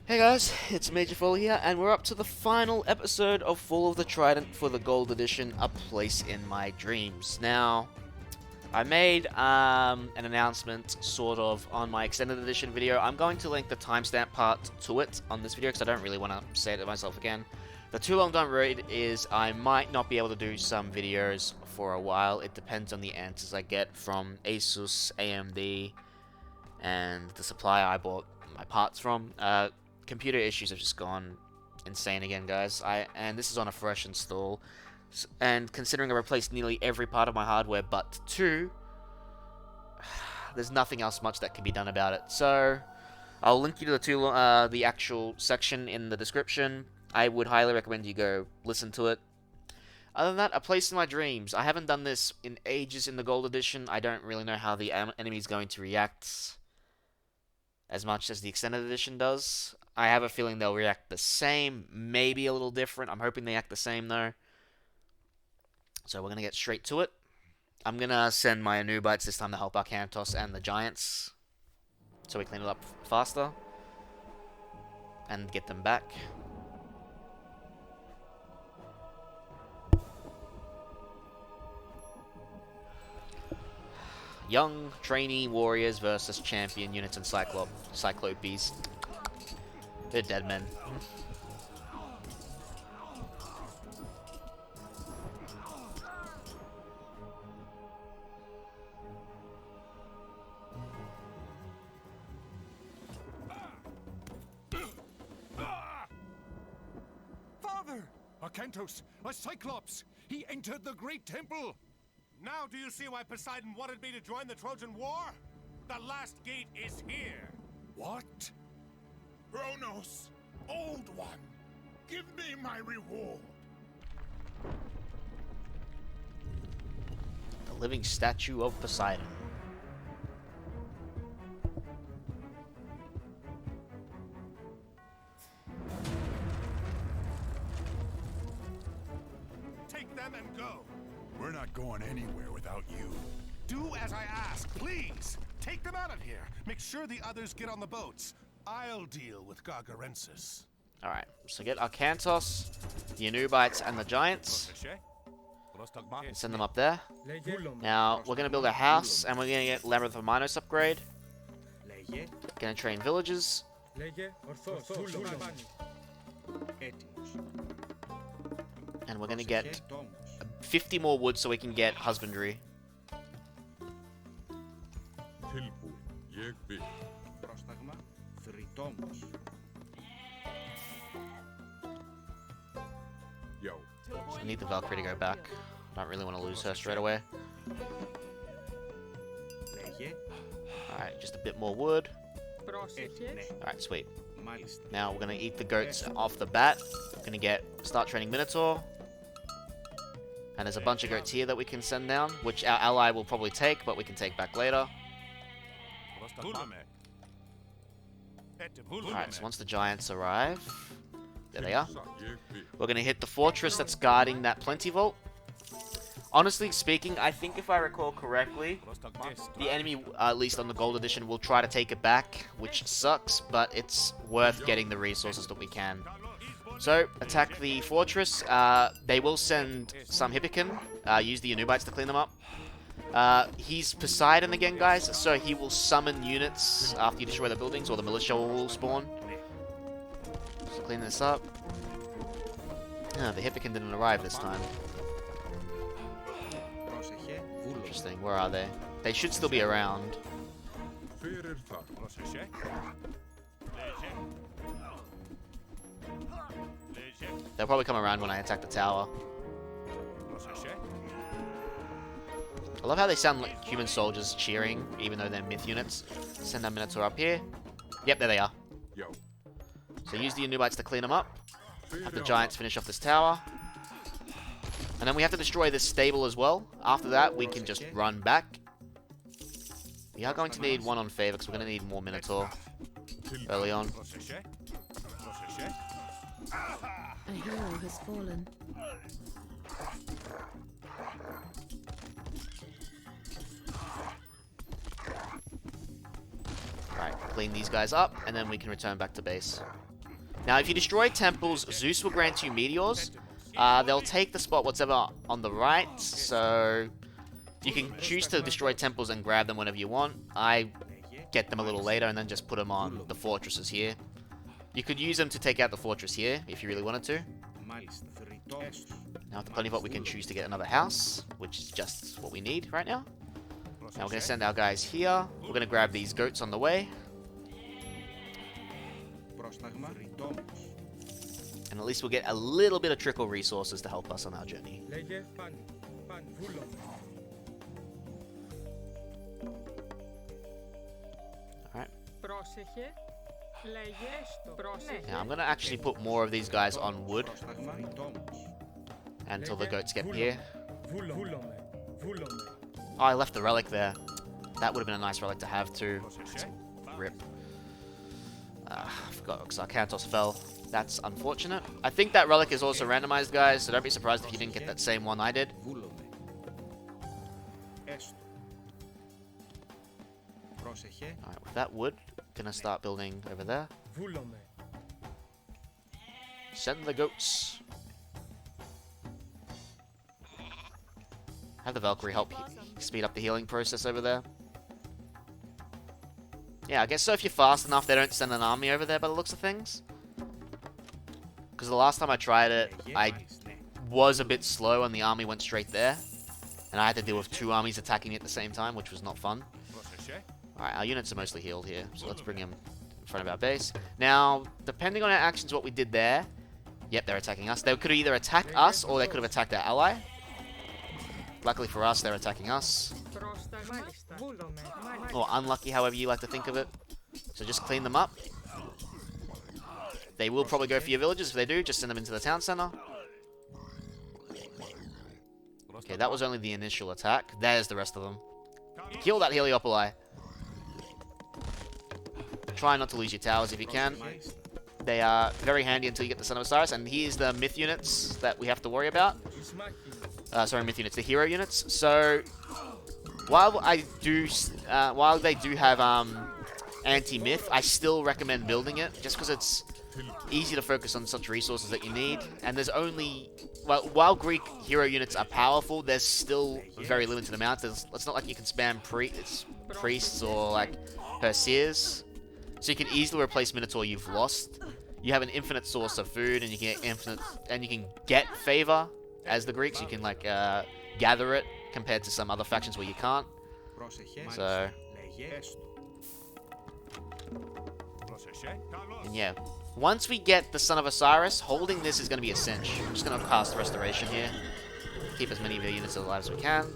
Hey guys, it's Major Fall here, and we're up to the final episode of Fall of the Trident for the Gold Edition, A Place in My Dreams. Now, I made an announcement, sort of, on my Extended Edition video. I'm going to link the timestamp part to it on this video, because I don't really want to say it myself again. The too long don't read is I might not be able to do some videos for a while. It depends on the answers I get from Asus, AMD, and the supplier I bought my parts from. Computer issues have just gone insane again, guys. And this is on a fresh install, and considering I replaced nearly every part of my hardware but two, there's nothing else much that can be done about it. So I'll link you to the actual section in the description. I would highly recommend you go listen to it. Other than that, A Place in My Dreams. I haven't done this in ages in the Gold Edition. I don't really know how the enemy's going to react as much as the Extended Edition does. I have a feeling they'll react the same, maybe a little different. I'm hoping they act the same, though. So we're going to get straight to it. I'm going to send my Anubites this time to help Arcantos and the Giants, so we clean it up faster and get them back. Young trainee warriors versus champion units and cyclopes. They're dead men. Father! Arcantos, a cyclops! He entered the great temple! Now do you see why Poseidon wanted me to join the Trojan War? The last gate is here! What? Kronos, Old One, give me my reward! The living statue of Poseidon. Take them and go! We're not going anywhere without you. Do as I ask, please! Take them out of here! Make sure the others get on the boats. I'll deal with Gargarensis. Alright, so get Arcantos, the Anubites, and the Giants. And send them up there. Now, we're going to build a house, and we're going to get Labyrinth of Minos upgrade. Going to train villages. And we're going to get 50 more wood so we can get husbandry. I need the Valkyrie to go back. Don't really want to lose her straight away. Alright, just a bit more wood. Alright, sweet. Now we're going to eat the goats off the bat. We're going to start training Minotaur. And there's a bunch of goats here that we can send down, which our ally will probably take, but we can take back later. Alright, so once the Giants arrive, there they are. We're going to hit the fortress that's guarding that Plenty Vault. Honestly speaking, I think if I recall correctly, the enemy, at least on the Gold Edition, will try to take it back, which sucks, but it's worth getting the resources that we can. So, attack the fortress. They will send some Hippicon. Use the Anubites to clean them up. He's Poseidon again, guys, so he will summon units after you destroy the buildings, or the militia will spawn. So clean this up. The Hippicon didn't arrive this time. Interesting, where are they? They should still be around. They'll probably come around when I attack the tower. I love how they sound like human soldiers cheering, even though they're myth units. Send that Minotaur up here. Yep, there they are. So use the Anubites to clean them up. Have the Giants finish off this tower. And then we have to destroy this stable as well. After that, we can just run back. We are going to need one on favour, because we're going to need more Minotaur early on. A hero has fallen. Right, clean these guys up, and then we can return back to base. Now, if you destroy temples, Zeus will grant you meteors. They'll take the spot whatever on the right, so you can choose to destroy temples and grab them whenever you want. I get them a little later and then just put them on the fortresses here. You could use them to take out the fortress here if you really wanted to. Now with the plenty vault we can choose to get another house, which is just what we need right now. Now we're going to send our guys here. We're going to grab these goats on the way. And at least we'll get a little bit of trickle resources to help us on our journey. Alright. Now I'm going to actually put more of these guys on wood until the goats get here. Oh, I left the relic there. That would have been a nice relic to have too. Rip. I forgot because Arcantos fell. That's unfortunate. I think that relic is also randomized, guys, so don't be surprised if you didn't get that same one I did. Alright, with that wood, gonna start building over there. Send the goats. Have the Valkyrie help speed up the healing process over there. Yeah, I guess so if you're fast enough, they don't send an army over there by the looks of things. Because the last time I tried it, I was a bit slow and the army went straight there. And I had to deal with two armies attacking me at the same time, which was not fun. Alright, our units are mostly healed here, so let's bring them in front of our base. Now, depending on our actions, what we did there... Yep, they're attacking us. They could either attack us, or they could have attacked our ally. Luckily for us, they're attacking us. Or unlucky, however you like to think of it. So just clean them up. They will probably go for your villages. If they do, just send them into the town center. Okay, that was only the initial attack. There's the rest of them. Kill that Heliopoli. Try not to lose your towers if you can. They are very handy until you get the Son of Osiris. And here's the myth units that we have to worry about. Sorry, myth units, the hero units. So, while they do have anti-myth, I still recommend building it, just because it's easy to focus on such resources that you need. And there's only, well, while Greek hero units are powerful, there's still very limited amounts. It's not like you can spam priests or like Perseers. So you can easily replace Minotaur you've lost. You have an infinite source of food, and you can get favour as the Greeks. You can like gather it compared to some other factions where you can't. So, and yeah, once we get the Son of Osiris, holding this is going to be a cinch. I'm just going to cast Restoration here. Keep as many of your units alive as we can.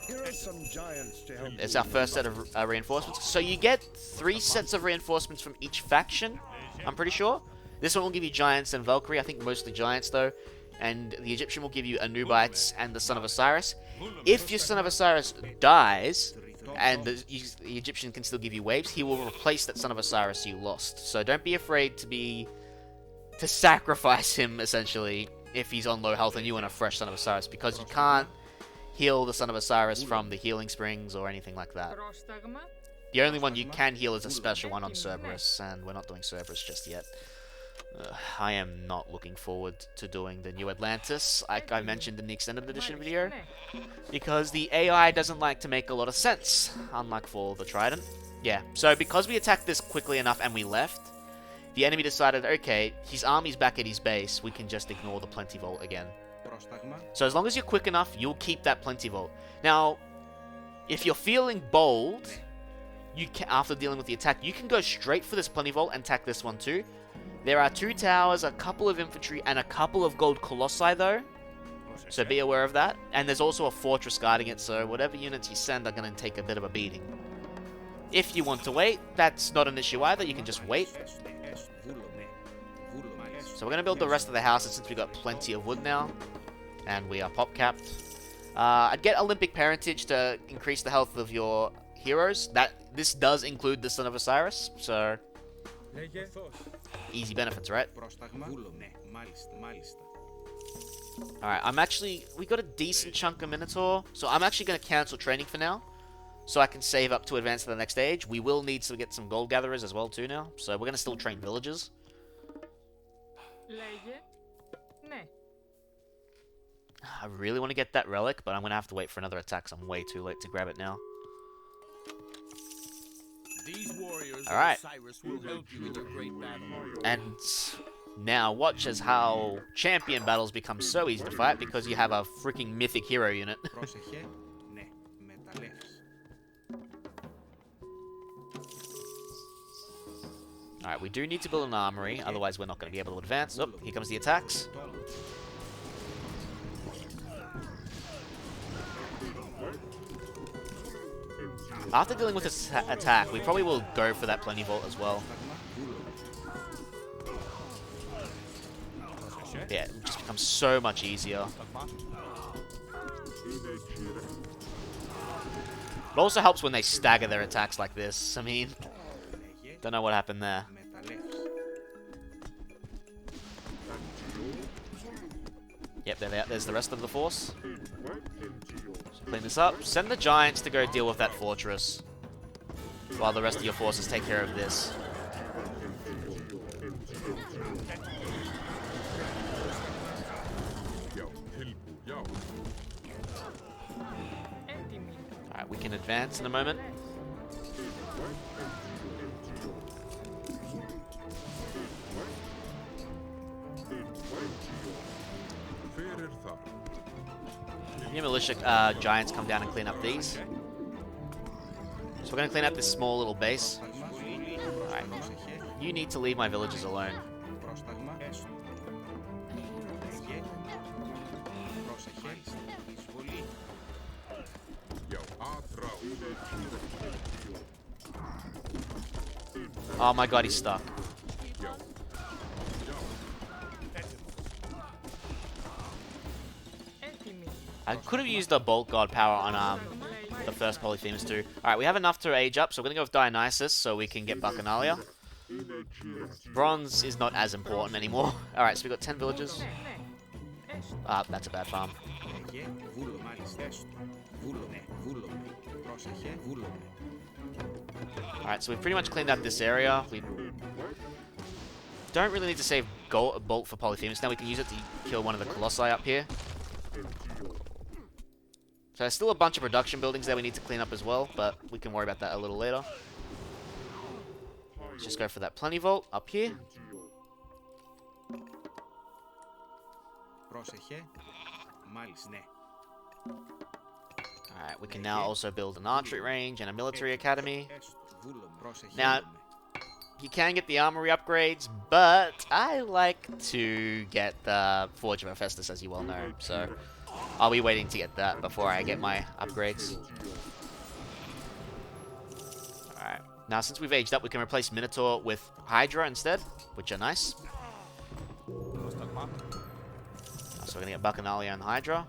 Here are some giants to help. It's our first set of reinforcements. So you get 3 sets of reinforcements from each faction, I'm pretty sure. This one will give you giants and Valkyrie. I think mostly giants, though. And the Egyptian will give you Anubites and the Son of Osiris. If your Son of Osiris dies, and the Egyptian can still give you waves, he will replace that Son of Osiris you lost. So don't be afraid to sacrifice him, essentially, if he's on low health and you want a fresh Son of Osiris, because you can't heal the Son of Osiris from the healing springs or anything like that. The only one you can heal is a special one on Cerberus, and we're not doing Cerberus just yet. I am not looking forward to doing the New Atlantis, like I mentioned in the Extended Edition video, because the AI doesn't like to make a lot of sense, unlike Fall of the Trident. Yeah, so because we attacked this quickly enough and we left, the enemy decided, okay, his army's back at his base, we can just ignore the Plenty Vault again. So as long as you're quick enough, you'll keep that Plenty Vault. Now, if you're feeling bold, after dealing with the attack, you can go straight for this Plenty Vault and attack this one too. There are 2 towers, a couple of infantry, and a couple of gold colossi though. So be aware of that. And there's also a fortress guarding it, so whatever units you send are going to take a bit of a beating. If you want to wait, that's not an issue either, you can just wait. So we're going to build the rest of the houses since we've got plenty of wood now. And we are pop capped. I'd get Olympic parentage to increase the health of your heroes. This does include the Son of Osiris, so easy benefits, right? Alright, we got a decent chunk of Minotaur, so I'm actually going to cancel training for now. so I can save up to advance to the next stage. We will need to get some gold gatherers as well too now, so we're going to still train villagers. I really want to get that relic, but I'm going to have to wait for another attack because I'm way too late to grab it now. These warriors All right. of Osiris will help you in your great battle. And now watch as how champion battles become so easy to fight because you have a freaking mythic hero unit. Alright, we do need to build an armory, otherwise we're not going to be able to advance. Oh, here comes the attacks. After dealing with this attack, we probably will go for that Plenty Vault as well. Yeah, it just becomes so much easier. It also helps when they stagger their attacks like this. I mean, don't know what happened there. Yep, there's the rest of the force. So clean this up. Send the giants to go deal with that fortress, while the rest of your forces take care of this. Alright, we can advance in a moment. Your militia giants come down and clean up these. So we're going to clean up this small little base. Alright. You need to leave my villagers alone. Oh my god, he's stuck. I could have used the Bolt God power on the first Polyphemus too. Alright, we have enough to age up, so we're going to go with Dionysus so we can get Bacchanalia. Bronze is not as important anymore. Alright, so we've got 10 villagers. Ah, that's a bad farm. Alright, so we've pretty much cleaned up this area. We don't really need to save Bolt for Polyphemus. Now we can use it to kill one of the Colossi up here. So there's still a bunch of production buildings there we need to clean up as well, but we can worry about that a little later. Let's just go for that Plenty Vault up here. Alright, we can now also build an archery range and a military academy. Now, you can get the armory upgrades, but I like to get the Forge of Hephaestus, as you well know, so I'll be waiting to get that before I get my upgrades. Alright, now since we've aged up, we can replace Minotaur with Hydra instead, which are nice. So we're going to get Bacchanalia and Hydra.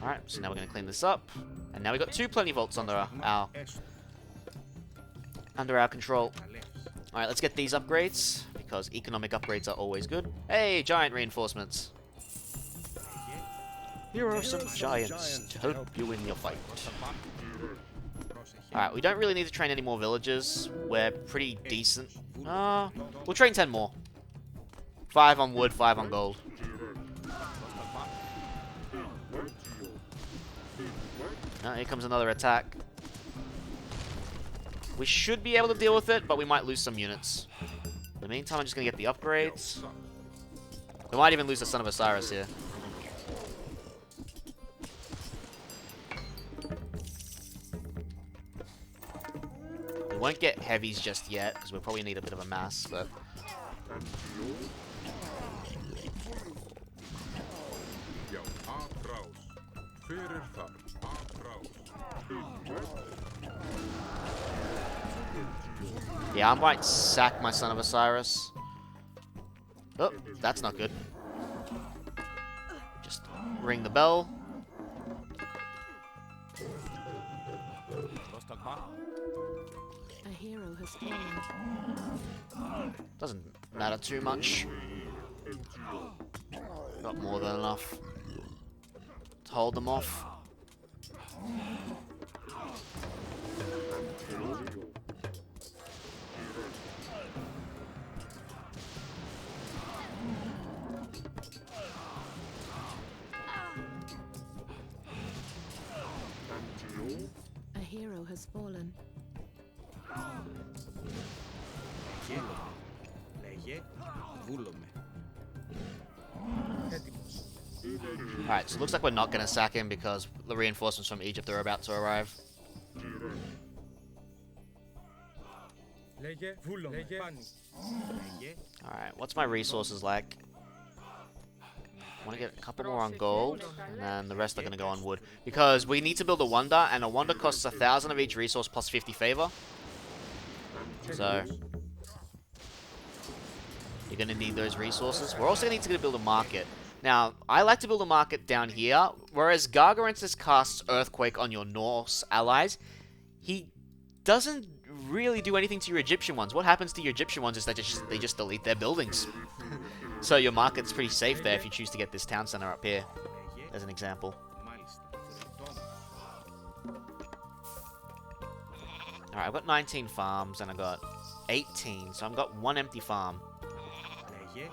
Alright, so now we're going to clean this up. And now we've got 2 Plenty Vaults under our control. Alright, let's get these upgrades, because economic upgrades are always good. Hey, giant reinforcements. Here are some giants to help you in your fight. Alright, we don't really need to train any more villagers. We're pretty decent. We'll train 10 more. 5 on wood, 5 on gold. Here comes another attack. We should be able to deal with it, but we might lose some units. In the meantime, I'm just going to get the upgrades. We might even lose the Son of Osiris here. We won't get heavies just yet, because we'll probably need a bit of a mass, but... Yeah, I might sack my Son of Osiris. Oh, that's not good. Just ring the bell. A hero has fallen. Doesn't matter too much. Got more than enough to hold them off. A hero has fallen. Alright, so it looks like we're not going to sack him because the reinforcements from Egypt are about to arrive. Alright, what's my resources like? I want to get a couple more on gold, and then the rest are going to go on wood. Because we need to build a wonder, and a wonder costs 1,000 of each resource plus 50 favor. So you're going to need those resources. We're also going to need to build a market. Now, I like to build a market down here, whereas Gargarensis casts Earthquake on your Norse allies. He doesn't really do anything to your Egyptian ones. What happens to your Egyptian ones is that they just delete their buildings. So your market's pretty safe there if you choose to get this town center up here, as an example. Alright, I've got 19 farms, and I've got 18, so I've got one empty farm. Yeah,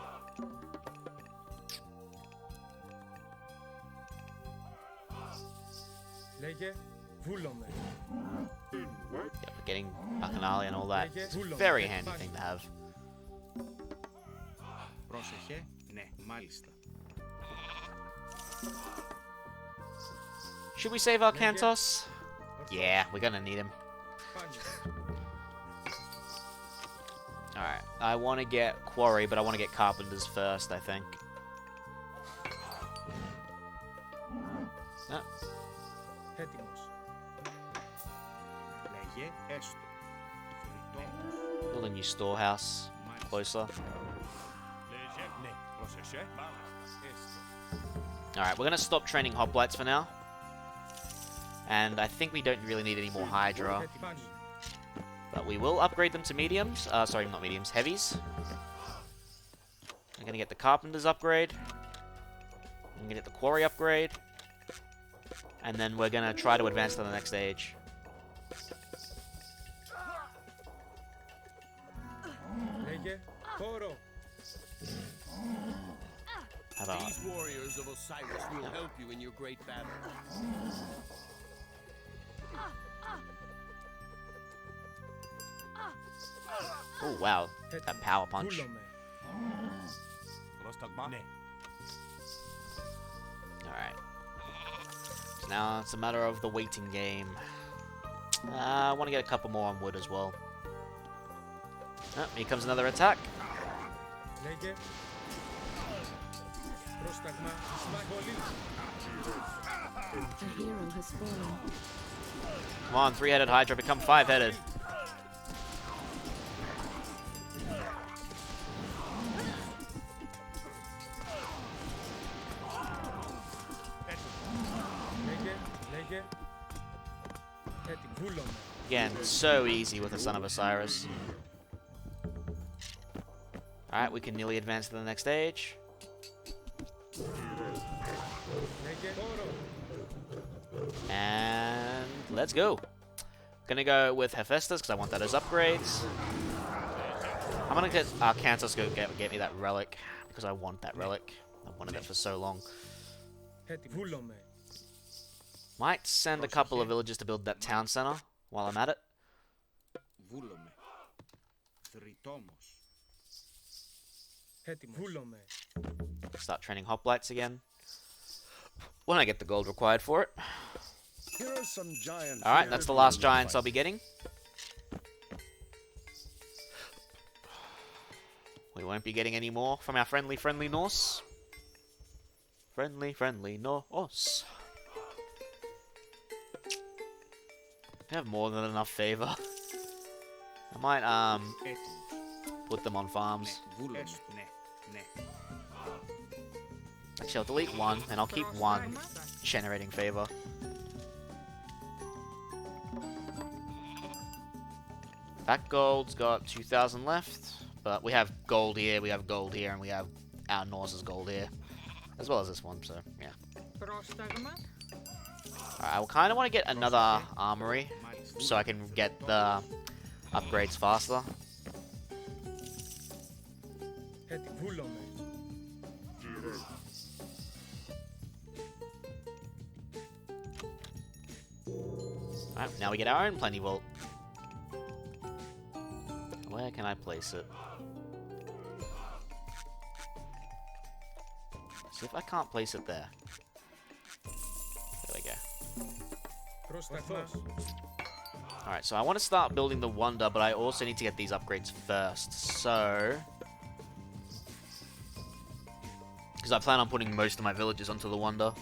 but getting Bacchanali and all that is a very handy thing to have. Should we save our Kantos? Yeah, we're gonna need him. Alright, I want to get Quarry, but I want to get Carpenters first, I think. No. Build a new storehouse closer. Alright, we're going to stop training hoplites for now. And I think we don't really need any more Hydra. But we will upgrade them to mediums. Sorry, not mediums, heavies. I'm going to get the Carpenters upgrade. I'm going to get the Quarry upgrade. And then we're going to try to advance to the next stage. These warriors of Osiris will help you in your great battle. Oh wow, that power punch. Alright. So now it's a matter of the waiting game. I want to get a couple more on wood as well. Oh, here comes another attack. A hero has fallen. Come on, 3-headed Hydra, become 5-headed. Again, so easy with the Son of Osiris. Alright, we can nearly advance to the next stage. And let's go. Gonna go with Hephaestus because I want that as upgrades. I'm gonna get Arkantos go get me that relic because I want that relic. I've wanted it for so long. Might send a couple of villagers to build that town center while I'm at it. Start training hoplites again. When I get the gold required for it. Here are some giants. Alright, that's the last giants I'll be getting. We won't be getting any more from our friendly Norse. Friendly Norse. We have more than enough favor. I might, put them on farms. Actually, I'll delete one, and I'll keep one generating favor. That gold's got 2,000 left, but we have gold here, and we have our Norse's gold here. As well as this one, so yeah. Alright, I kind of want to get another armory so I can get the upgrades faster. Alright, now we get our own plenty vault. Where can I place it? See if I can't place it there. There we go. Alright, so I want to start building the Wonder, but I also need to get these upgrades first. So... because I plan on putting most of my villages onto the Wonder.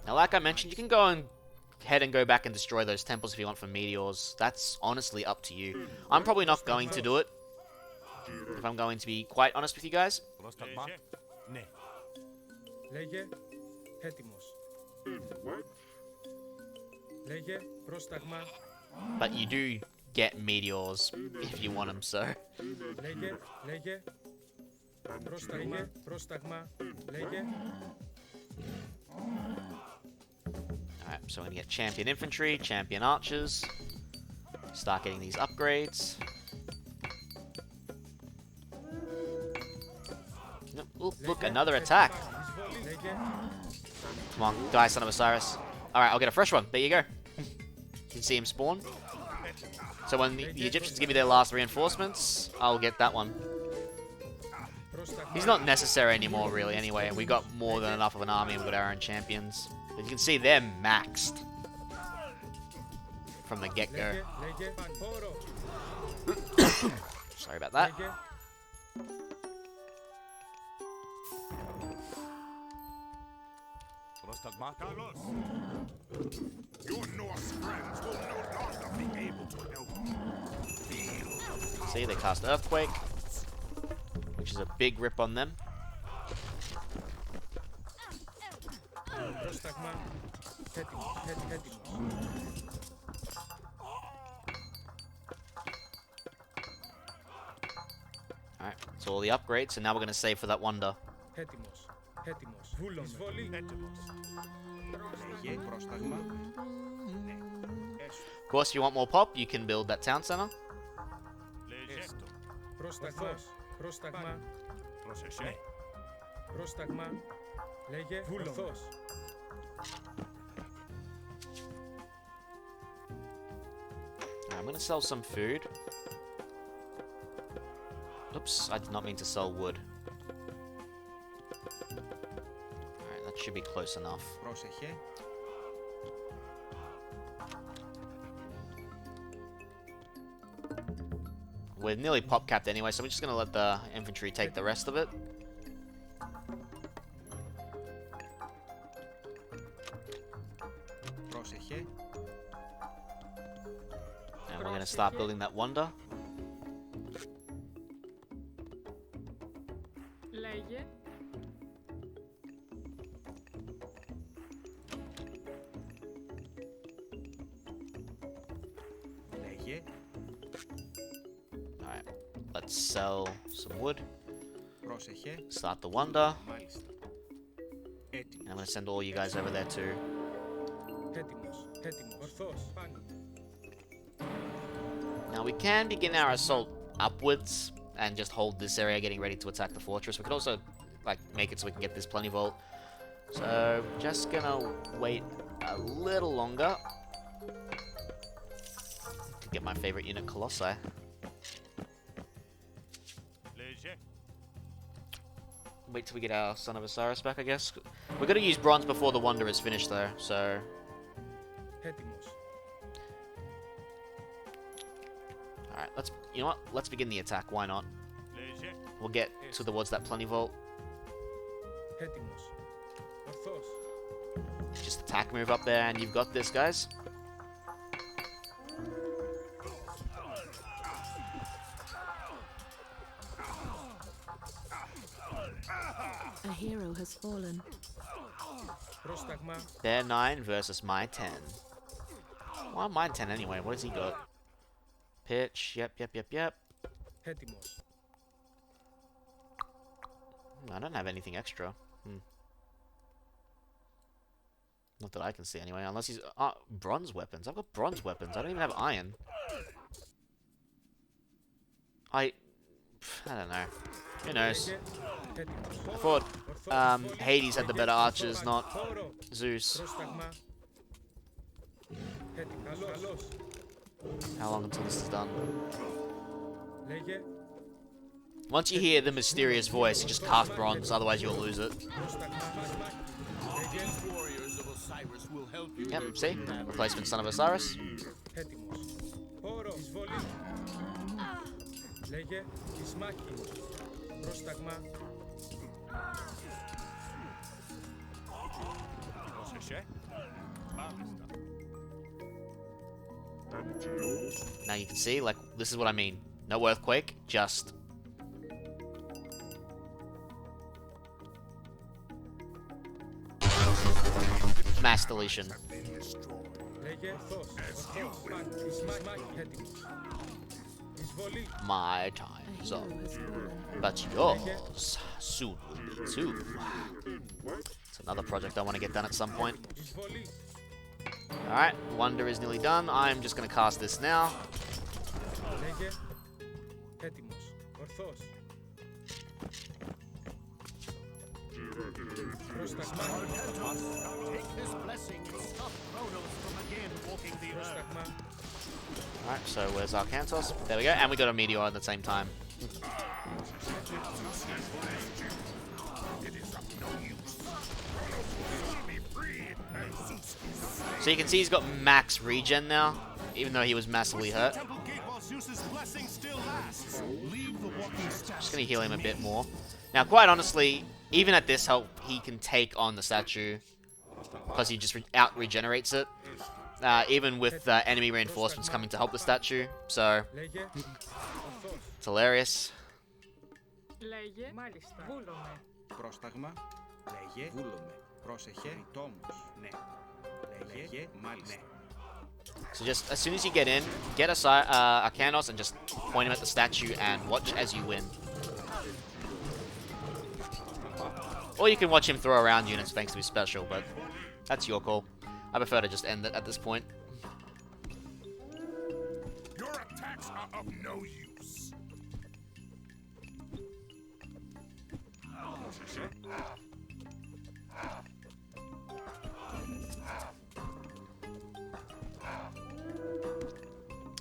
Now, like I mentioned, you can go ahead and go back and destroy those temples if you want for meteors. That's honestly up to you. I'm probably not going to do it, if I'm going to be quite honest with you guys. But you do get meteors if you want them, so. Alright, so I'm gonna get champion infantry, champion archers. Start getting these upgrades. Ooh, look, another attack. Come on, die, Son of Osiris. Alright, I'll get a fresh one. There you go. You can see him spawn. So when the Egyptians give me their last reinforcements, I'll get that one. He's not necessary anymore, really, anyway. We got more than enough of an army and we got our own champions. But you can see they're maxed from the get-go. Sorry about that. Your Norse friends will no longer be able to help you. See, they cast Earthquake, which is a big rip on them. Alright, so all the upgrades, and now we're going to save for that Wonder. Of course, if you want more pop, you can build that town center. I'm going to sell some food. Oops, I did not mean to sell wood. Alright, that should be close enough. We're nearly pop capped anyway, so we're just going to let the infantry take the rest of it. And we're going to start building that Wonder. Alright, let's sell some wood. Start the Wonder. And I'm going to send all you guys over there too. Now we can begin our assault upwards and just hold this area, getting ready to attack the fortress. We could also like make it so we can get this plenty vault. So just gonna wait a little longer to get my favorite unit, Colossi. Wait till we get our Son of Osiris back, I guess. We're gonna use bronze before the Wonder is finished though, so. Alright, you know what? Let's begin the attack, why not? We'll get towards that plenty vault. Just attack move up there and you've got this, guys. A hero has fallen. Their 9 versus my 10. Well, my 10 anyway. What has he got? Pitch. Yep. I don't have anything extra. Not that I can see anyway, unless he's... bronze weapons. I've got bronze weapons. I don't even have iron. I don't know. Who knows? I thought Hades had the better archers, not Zeus. How long until this is done? Once you hear the mysterious voice, you just cast bronze, otherwise you'll lose it. Warriors of Osiris will help you. Yep, see? Replacement Son of Osiris. Now you can see, like, this is what I mean. No earthquake, just... mass deletion. My time's up. But yours soon will be too. It's another project I want to get done at some point. Alright, Wonder is nearly done. I'm just going to cast this now. Alright, so where's our Arkantos? There we go, and we got a meteor at the same time. So you can see he's got max regen now, even though he was massively hurt. Just gonna heal him a bit more. Now, quite honestly, even at this health, he can take on the statue because he just out-regenerates it. Even with enemy reinforcements coming to help the statue, so it's hilarious. So just as soon as you get in, get a Arkanos and just point him at the statue and watch as you win. Or you can watch him throw around units thanks to his special, but that's your call. I prefer to just end it at this point. Your attacks are of no use.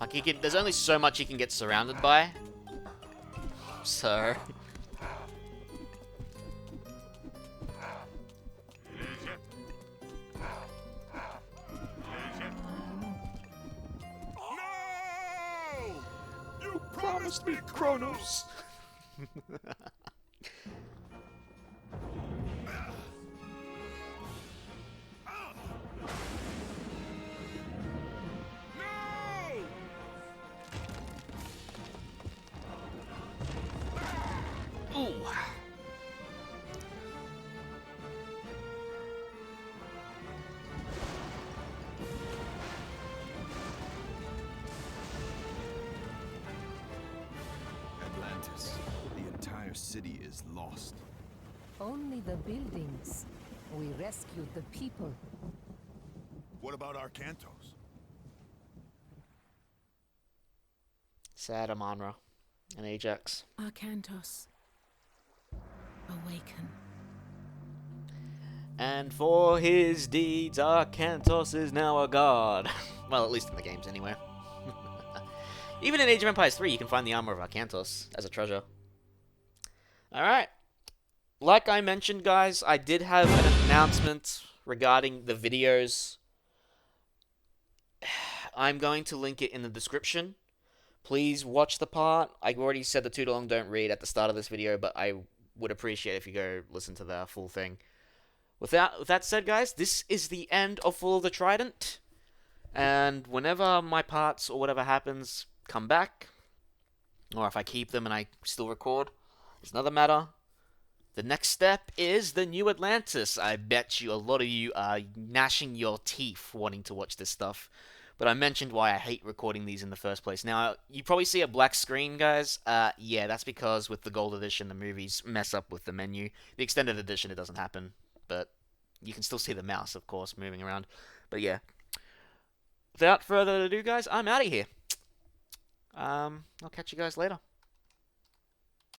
Like there's only so much he can get surrounded by. So promised me Kronos. Ooh. The entire city is lost. Only the buildings. We rescued the people. What about Arkantos? Sad Amonra and Ajax. Arkantos, awaken. And for his deeds, Arkantos is now a god. Well, at least in the games, anyway. Even in Age of Empires 3, you can find the armor of Arkantos as a treasure. Alright. Like I mentioned, guys, I did have an announcement regarding the videos. I'm going to link it in the description. Please watch the part. I already said the too long don't read at the start of this video, but I would appreciate if you go listen to the full thing. With that said, guys, this is the end of Fall of the Trident. And whenever my parts or whatever happens come back, or if I keep them and I still record, it's another matter. The next step is the New Atlantis. I bet you a lot of you are gnashing your teeth wanting to watch this stuff. but I mentioned why I hate recording these in the first place. Now, you probably see a black screen, guys. Yeah, that's because with the Gold Edition, the movies mess up with the menu. The Extended Edition, it doesn't happen, but you can still see the mouse, of course, moving around. But yeah, without further ado, guys, I'm out of here. I'll catch you guys later.